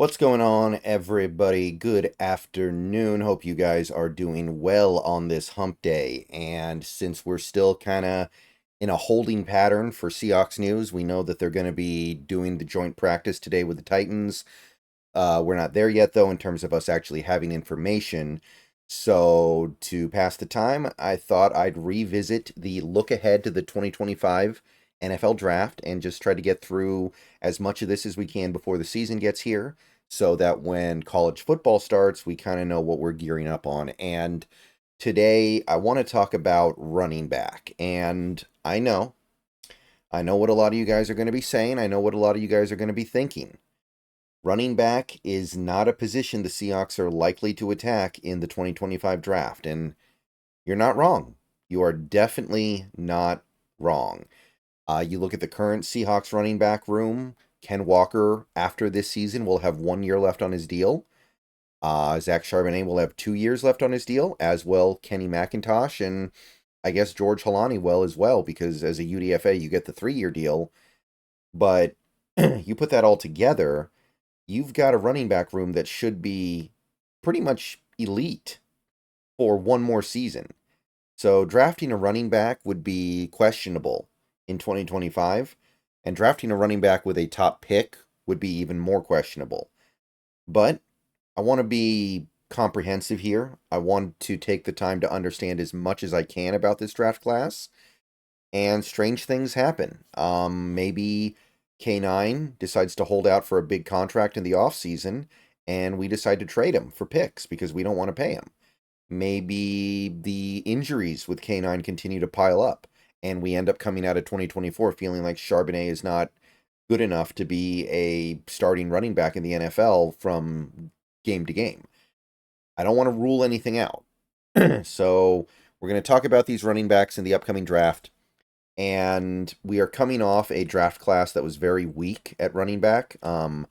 What's going on, everybody? Good afternoon. Hope you guys are doing well on this hump day. And since we're still kind of in a holding pattern for Seahawks news, we know that they're going to be doing the joint practice today with the Titans. We're not there yet, though, in terms of us actually having information. So, to pass the time, I thought I'd revisit the look ahead to the 2025 NFL draft and just try to get through as much of this as we can before the season gets here so that when college football starts, we kind of know what we're gearing up on. And today, I want to talk about running back. And I know what a lot of you guys are going to be saying. I know what a lot of you guys are going to be thinking. Running back is not a position the Seahawks are likely to attack in the 2025 draft. And you're not wrong. You are definitely not wrong. You look at the current Seahawks running back room. Ken Walker, after this season, will have 1 year left on his deal. Zach Charbonnet will have 2 years left on his deal, as will Kenny McIntosh, and I guess George Holani will as well, because as a UDFA, you get the 3 year deal. But you put that all together, you've got a running back room that should be pretty much elite for one more season. So drafting a running back would be questionable in 2025, and drafting a running back with a top pick would be even more questionable. But I want to be comprehensive here. I want to take the time to understand as much as I can about this draft class, and strange things happen. Maybe K9 decides to hold out for a big contract in the offseason, and we decide to trade him for picks because we don't want to pay him. Maybe the injuries with K9 continue to pile up, and we end up coming out of 2024 feeling like Charbonnet is not good enough to be a starting running back in the NFL from game to game. I don't want to rule anything out. So we're going to talk about these running backs in the upcoming draft. And we are coming off a draft class that was very weak at running back. One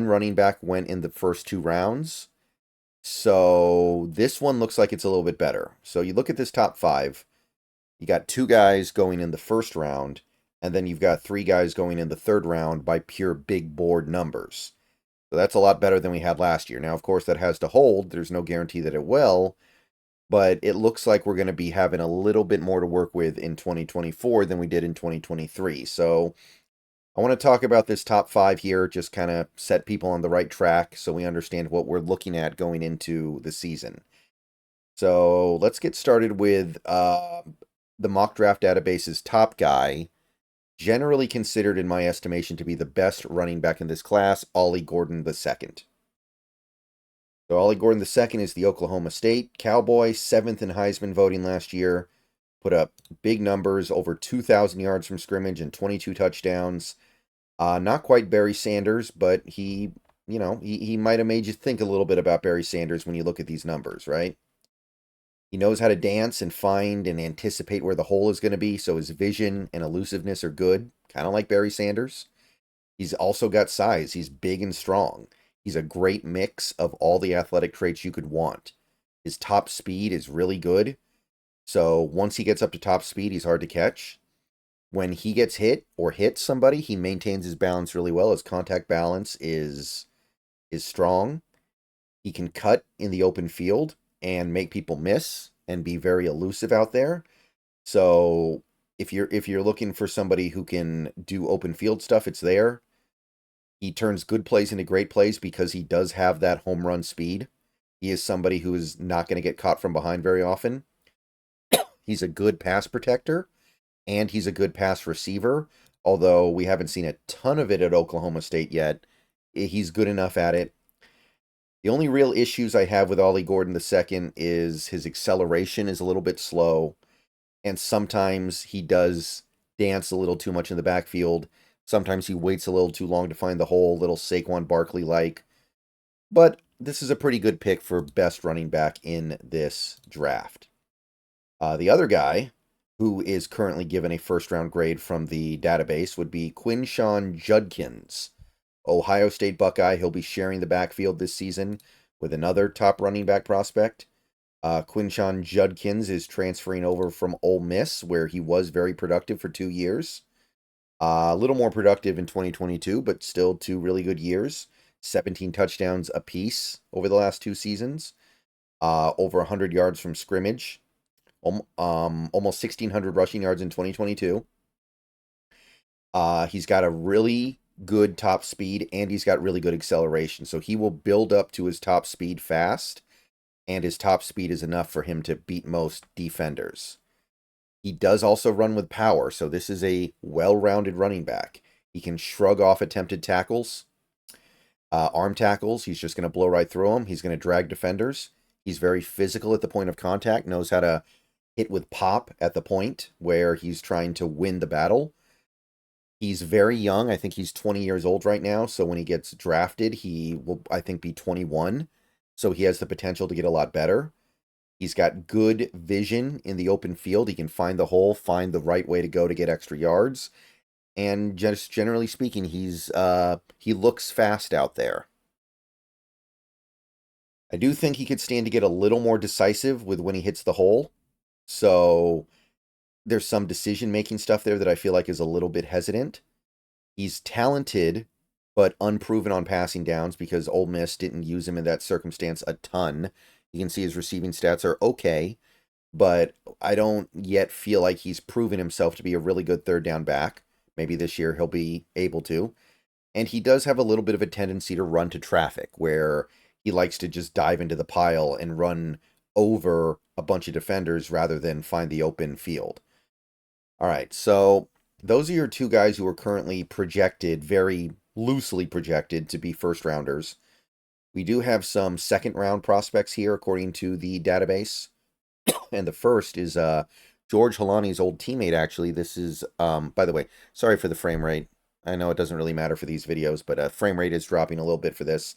running back went in the first 2 rounds. So this one looks like it's a little bit better. So you look at this top 5. You got 2 guys going in the first round, and then you've got 3 guys going in the third round by pure big board numbers. So that's a lot better than we had last year. Now, of course, that has to hold. There's no guarantee that it will. But it looks like we're going to be having a little bit more to work with in 2024 than we did in 2023. So I want to talk about this top 5 here, just kind of set people on the right track so we understand what we're looking at going into the season. So let's get started with the mock draft database's top guy, generally considered in my estimation to be the best running back in this class, Ollie Gordon II. So Ollie Gordon II is the Oklahoma State Cowboy, 7th in Heisman voting last year, put up big numbers, over 2,000 yards from scrimmage and 22 touchdowns. Not quite Barry Sanders, but he might have made you think a little bit about Barry Sanders when you look at these numbers, right? He knows how to dance and find and anticipate where the hole is going to be, so his vision and elusiveness are good, kind of like Barry Sanders. He's also got size. He's big and strong. He's a great mix of all the athletic traits you could want. His top speed is really good. So once he gets up to top speed, he's hard to catch. When he gets hit or hits somebody, he maintains his balance really well. His contact balance is strong. He can cut in the open field and make people miss and be very elusive out there. So if you're looking for somebody who can do open field stuff, it's there. He turns good plays into great plays because he does have that home run speed. He is somebody who is not going to get caught from behind very often. He's a good pass protector, and he's a good pass receiver, although we haven't seen a ton of it at Oklahoma State yet. He's good enough at it. The only real issues I have with Ollie Gordon II is his acceleration is a little bit slow, and sometimes he does dance a little too much in the backfield. Sometimes he waits a little too long to find the hole, little Saquon Barkley-like. But this is a pretty good pick for best running back in this draft. The other guy, who is currently given a first-round grade from the database, would be Quinshon Judkins. Ohio State Buckeye. He'll be sharing the backfield this season with another top running back prospect. Quinshon Judkins is transferring over from Ole Miss, where he was very productive for 2 years. A little more productive in 2022, but still 2 really good years. 17 touchdowns apiece over the last 2 seasons, over 100 yards from scrimmage, almost 1,600 rushing yards in 2022. He's got a really good top speed, and he's got really good acceleration. So he will build up to his top speed fast, and his top speed is enough for him to beat most defenders. He does also run with power, so this is a well-rounded running back. He can shrug off attempted tackles, arm tackles. He's just going to blow right through them. He's going to drag defenders. He's very physical at the point of contact, knows how to hit with pop at the point where he's trying to win the battle. He's very young. I think he's 20 years old right now, so when he gets drafted, he will, I think, be 21. So he has the potential to get a lot better. He's got good vision in the open field. He can find the hole, find the right way to go to get extra yards. And just generally speaking, he looks fast out there. I do think he could stand to get a little more decisive with when he hits the hole. So there's some decision-making stuff there that I feel like is a little bit hesitant. He's talented, but unproven on passing downs because Ole Miss didn't use him in that circumstance a ton. You can see his receiving stats are okay, but I don't yet feel like he's proven himself to be a really good third down back. Maybe this year he'll be able to. And he does have a little bit of a tendency to run to traffic, where he likes to just dive into the pile and run over a bunch of defenders rather than find the open field. All right, so those are your two guys who are currently projected, very loosely projected, to be first rounders. We do have some second round prospects here, according to the database. And the first is George Holani's old teammate, actually. This is, by the way, sorry for the frame rate. I know it doesn't really matter for these videos, but frame rate is dropping a little bit for this.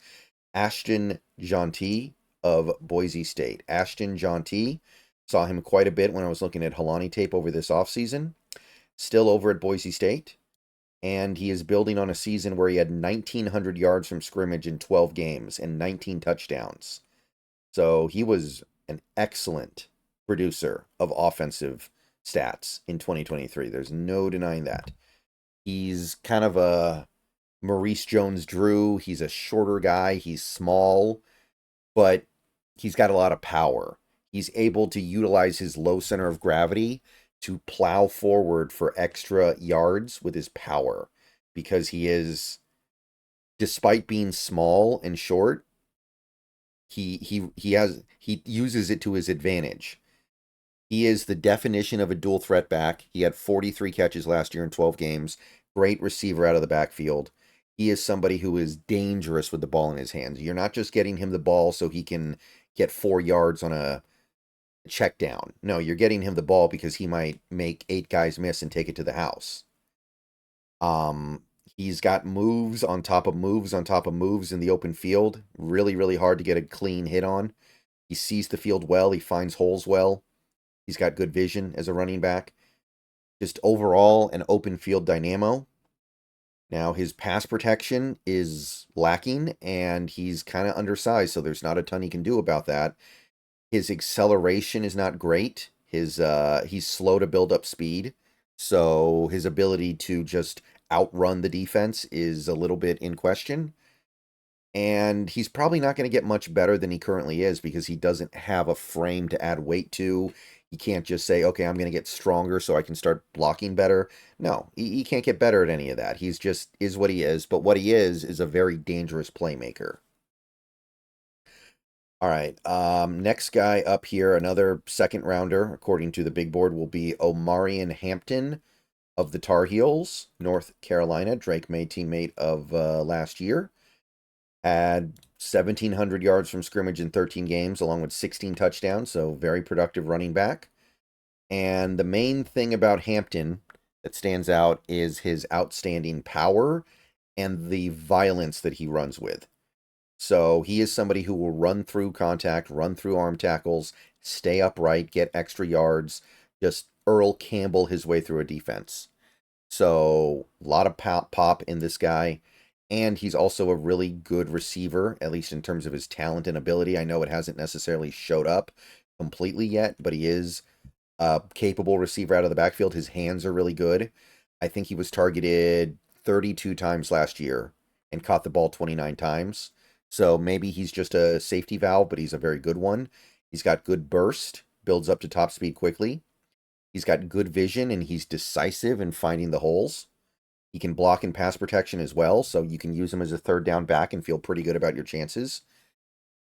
Ashton Jeanty of Boise State. Ashton Jeanty, saw him quite a bit when I was looking at Holani tape over this offseason. Still over at Boise State. And he is building on a season where he had 1,900 yards from scrimmage in 12 games and 19 touchdowns. So he was an excellent producer of offensive stats in 2023. There's no denying that. He's kind of a Maurice Jones-Drew. He's a shorter guy. He's small, but he's got a lot of power. He's able to utilize his low center of gravity to plow forward for extra yards with his power, because he is, despite being small and short, he uses it to his advantage. He is the definition of a dual threat back. He had 43 catches last year in 12 games. Great receiver out of the backfield. He is somebody who is dangerous with the ball in his hands. You're not just getting him the ball so he can get 4 yards on a check down. No, you're getting him the ball because he might make 8 guys miss and take it to the house. He's got moves on top of moves on top of moves in the open field. Really, really hard to get a clean hit on. He sees the field well. He finds holes well. He's got good vision as a running back. Just overall an open field dynamo. Now, his pass protection is lacking, and he's kind of undersized, so there's not a ton he can do about that. His acceleration is not great. He's slow to build up speed, so his ability to just outrun the defense is a little bit in question. And he's probably not going to get much better than he currently is because he doesn't have a frame to add weight to. He can't just say, okay, I'm going to get stronger so I can start blocking better. No, he can't get better at any of that. He's just is what he is. But what he is a very dangerous playmaker. All right, next guy up here, another second rounder, according to the big board, will be Omar Hampton of the Tar Heels, North Carolina. Drake May teammate of last year. Had 1,700 yards from scrimmage in 13 games, along with 16 touchdowns, so very productive running back. And the main thing about Hampton that stands out is his outstanding power and the violence that he runs with. So he is somebody who will run through contact, run through arm tackles, stay upright, get extra yards, just Earl Campbell his way through a defense. So a lot of pop in this guy. And he's also a really good receiver, at least in terms of his talent and ability. I know it hasn't necessarily showed up completely yet, but he is a capable receiver out of the backfield. His hands are really good. I think he was targeted 32 times last year and caught the ball 29 times. So maybe he's just a safety valve, but he's a very good one. He's got good burst, builds up to top speed quickly. He's got good vision, and he's decisive in finding the holes. He can block in pass protection as well, so you can use him as a third down back and feel pretty good about your chances.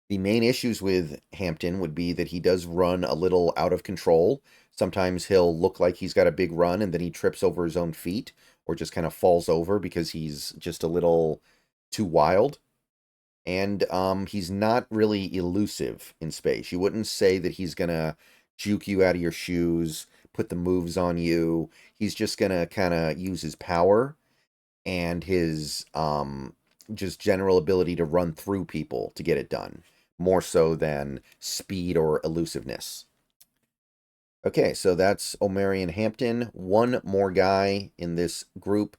The main issues with Hampton would be that he does run a little out of control. Sometimes he'll look like he's got a big run, and then he trips over his own feet or just kind of falls over because he's just a little too wild. And he's not really elusive in space. You wouldn't say that he's going to juke you out of your shoes, put the moves on you. He's just going to kind of use his power and his just general ability to run through people to get it done, more so than speed or elusiveness. Okay, so that's Omarion Hampton. One more guy in this group.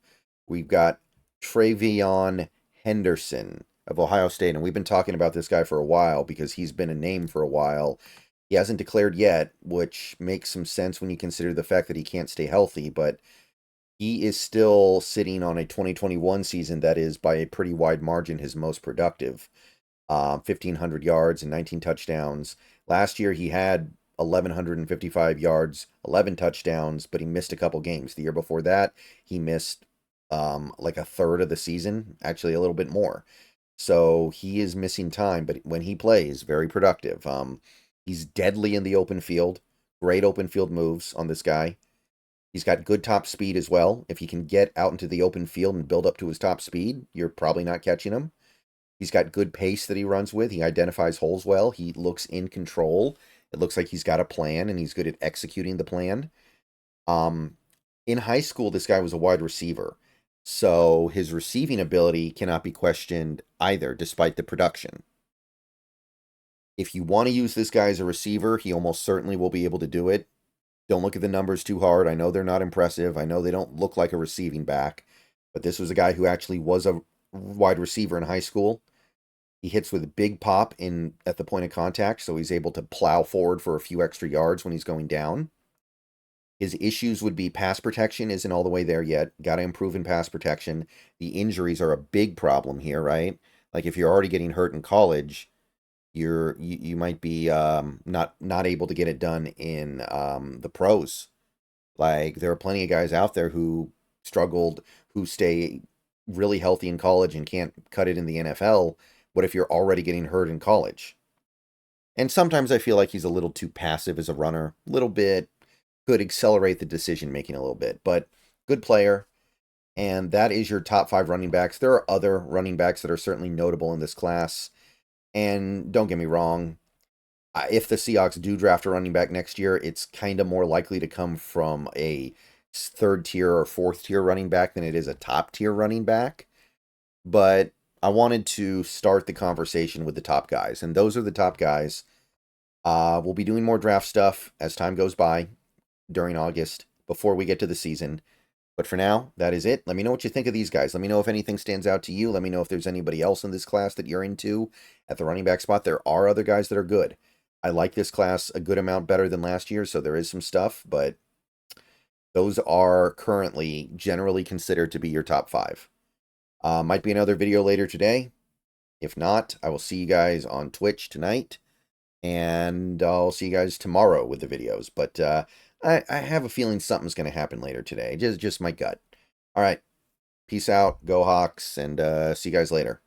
We've got Travion Henderson of Ohio State, and we've been talking about this guy for a while because he's been a name for a while. He hasn't declared yet, which makes some sense when you consider the fact that he can't stay healthy, but he is still sitting on a 2021 season that is, by a pretty wide margin, his most productive. 1,500 yards and 19 touchdowns. Last year, he had 1,155 yards, 11 touchdowns, but he missed a couple games. The year before that, he missed like a third of the season, actually a little bit more. So he is missing time, but when he plays, very productive. He's deadly in the open field. Great open field moves on this guy. He's got good top speed as well. If he can get out into the open field and build up to his top speed, you're probably not catching him. He's got good pace that he runs with. He identifies holes well. He looks in control. It looks like he's got a plan, and he's good at executing the plan. In high school, this guy was a wide receiver. So his receiving ability cannot be questioned either, despite the production. If you want to use this guy as a receiver, he almost certainly will be able to do it. Don't look at the numbers too hard. I know they're not impressive. I know they don't look like a receiving back. But this was a guy who actually was a wide receiver in high school. He hits with a big pop at the point of contact, so he's able to plow forward for a few extra yards when he's going down. His issues would be pass protection isn't all the way there yet. Got to improve in pass protection. The injuries are a big problem here, right? Like if you're already getting hurt in college, you might be not able to get it done in the pros. Like there are plenty of guys out there who struggled, who stay really healthy in college and can't cut it in the NFL. What if you're already getting hurt in college? And sometimes I feel like he's a little too passive as a runner. A little bit. Could accelerate the decision making a little bit. But good player. And that is your top 5 running backs. There are other running backs that are certainly notable in this class. And don't get me wrong. If the Seahawks do draft a running back next year, it's kind of more likely to come from a 3rd tier or 4th tier running back than it is a top tier running back. But I wanted to start the conversation with the top guys, and those are the top guys. We'll be doing more draft stuff as time goes by during August before we get to the season. But for now, that is it. Let me know what you think of these guys. Let me know if anything stands out to you. Let me know if there's anybody else in this class that you're into at the running back spot. There are other guys that are good. I like this class a good amount better than last year, so there is some stuff, but those are currently generally considered to be your top 5. Might be another video later today. If not, I will see you guys on Twitch tonight. And I'll see you guys tomorrow with the videos. But I have a feeling something's going to happen later today. Just my gut. All right. Peace out. Go Hawks. And see you guys later.